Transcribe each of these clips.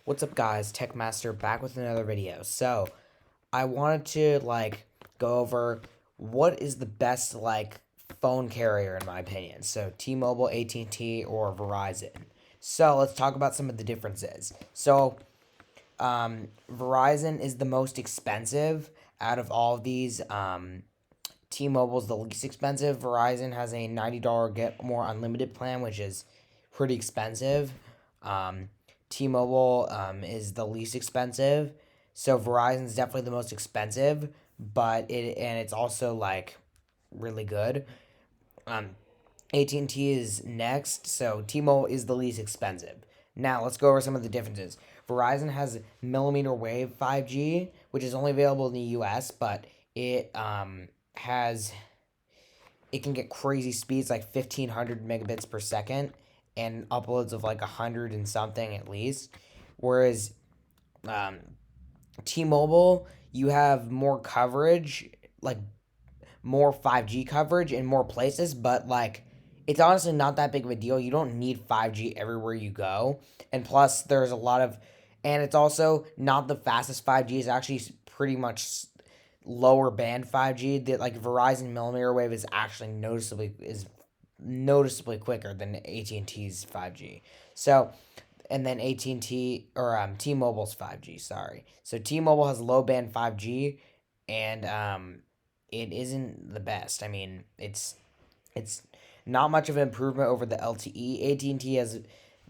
What's up, guys? Techmaster back with another video. So, I wanted to go over what is the best phone carrier in my opinion. So, T-Mobile, AT&T, or Verizon. So, let's talk about some of the differences. So, Verizon is the most expensive out of all of these. T-Mobile's the least expensive. Verizon has a $90 get more unlimited plan, which is pretty expensive. Um, T-Mobile is the least expensive. So Verizon's definitely the most expensive, but it's also really good. Um, AT&T is next, so T-Mobile is the least expensive. Now let's go over some of the differences. Verizon has millimeter wave 5G, which is only available in the U.S., but has it can get crazy speeds like 1500 megabits per second and uploads of like 100 and something at least. Whereas um, T-Mobile, you have more coverage, like more 5G coverage in more places, but it's honestly not that big of a deal. You don't need 5G everywhere you go. And plus there's a lot of and it's also not the fastest 5G. It's actually pretty much lower band 5G. That Verizon millimeter wave is actually noticeably quicker than AT&T's 5G. So, and then AT&T or T-Mobile's 5G, sorry. So T-Mobile has low band 5G and it isn't the best. I mean, it's not much of an improvement over the LTE. AT&T has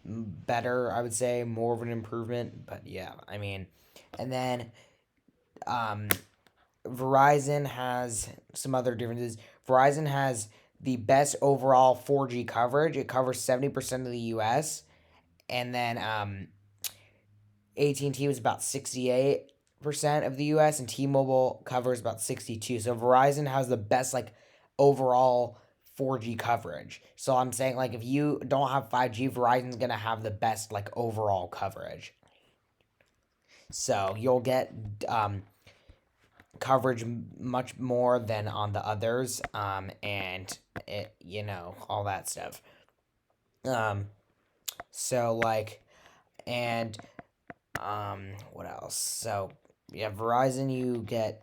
better, I would say, more of an improvement, but yeah, I mean, and then um Verizon has some other differences. Verizon has the best overall 4G coverage. It covers 70% of the US. And then AT&T was about 68% of the US and T-Mobile covers about 62. So Verizon has the best overall 4G coverage. So I'm saying if you don't have 5G, Verizon's going to have the best overall coverage. So you'll get coverage much more than on the others, and all that stuff. Um, so and what else? So yeah, Verizon, you get.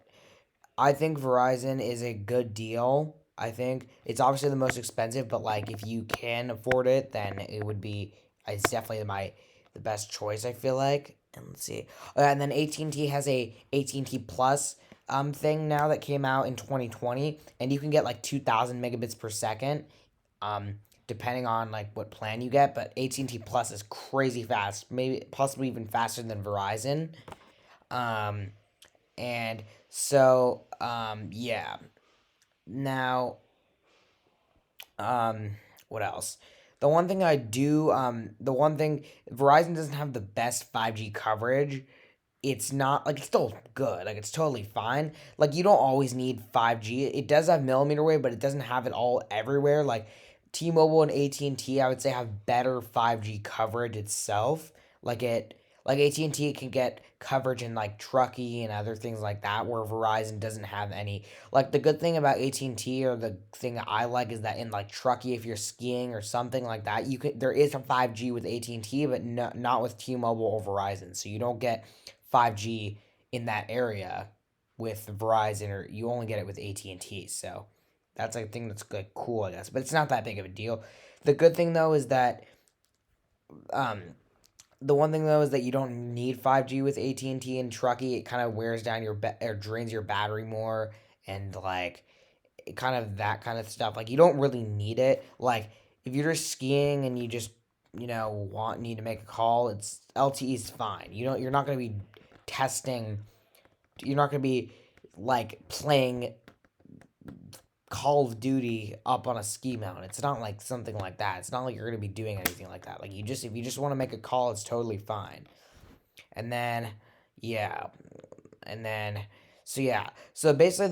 I think Verizon is a good deal. I think it's obviously the most expensive, but if you can afford it, then it would be. It's definitely the best choice. I feel like. And let's see. And then AT&T has a AT&T Plus thing now that came out in 2020, and you can get 2000 megabits per second, depending on what plan you get. But AT&T Plus is crazy fast, maybe possibly even faster than Verizon. Um, and so yeah. Now what else? The one thing Verizon doesn't have the best 5G coverage. It's not it's still good. It's totally fine. You don't always need 5G. It does have millimeter wave, but it doesn't have it all everywhere. T-Mobile and AT&T, I would say, have better 5G coverage itself. AT&T can get coverage in Truckee and other things like that, where Verizon doesn't have any. The good thing about AT&T, or the thing that I like, is that in Truckee, if you're skiing or something like that, there is some 5G with AT&T, but not with T-Mobile or Verizon. So you don't get 5G in that area with Verizon, or you only get it with AT&T. So that's a thing that's cool, I guess, but it's not that big of a deal. The good thing though is that um the one thing though is that you don't need 5G with AT&T and Truckee. It kind of wears down or drains your battery more, and kind of that kind of stuff. You don't really need it. If you're just skiing and you just need to make a call, it's LTE is fine. You're not going to be testing. You're not going to be playing Call of Duty up on a ski mountain. It's not something like that. It's not you're gonna be doing anything like that. If you just want to make a call, it's totally fine. And then yeah, and then yeah. So basically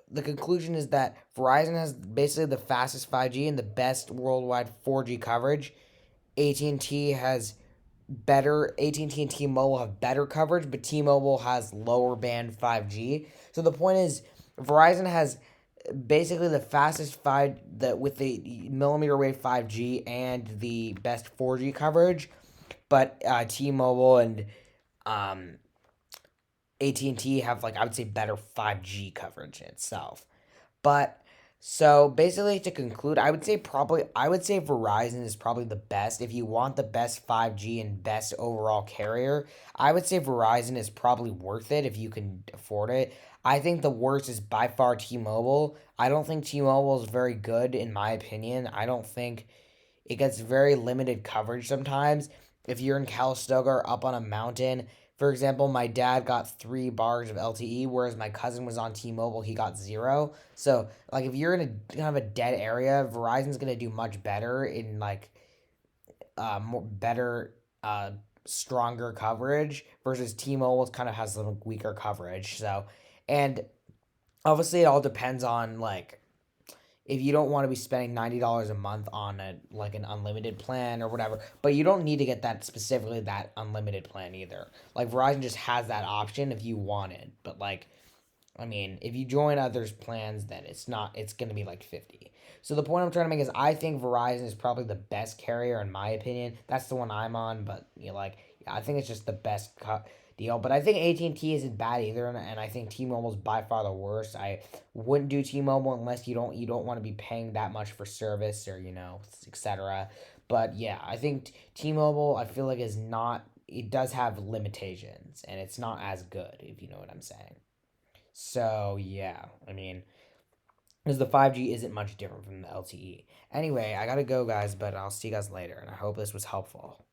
the conclusion is that Verizon has basically the fastest 5G and the best worldwide 4G coverage. AT&T has better AT&T and T-Mobile have better coverage, but T-Mobile has lower band 5G. So the point is Verizon has basically the fastest with the millimeter wave 5G and the best 4G coverage. but T-Mobile and um, AT&T have like I would say better 5G coverage itself. But so basically to conclude, I would say Verizon is probably the best. If you want the best 5G and best overall carrier, I would say Verizon is probably worth it if you can afford it. I think the worst is by far T-Mobile. I don't think T-Mobile is very good in my opinion. I don't think it gets very limited coverage sometimes. If you're in Calistoga or up on a mountain, for example, my dad got 3 bars of LTE, whereas my cousin was on T-Mobile, he got zero. So, like, if you're in a kind of a dead area, Verizon's gonna do much better in like more better, stronger coverage versus T-Mobile kind of has some weaker coverage. So, and obviously, it all depends on like if you don't want to be spending $90 a month on a like an unlimited plan or whatever, but you don't need to get that specifically that unlimited plan either. Like Verizon just has that option if you want it, but like I mean, if you join others' plans, then it's going to be like 50. So the point I'm trying to make is I think Verizon is probably the best carrier in my opinion. That's the one I'm on, but you know, like yeah, I think it's just the best deal. But I think AT&T isn't bad either, and I think T-Mobile's by far the worst. I wouldn't do T-Mobile unless you don't want to be paying that much for service or etc. But yeah, I think T-Mobile I feel like is not it does have limitations and it's not as good if you know what I'm saying. So yeah, I mean, because the 5G isn't much different from the LTE. Anyway, I gotta go, guys, but I'll see you guys later, and I hope this was helpful.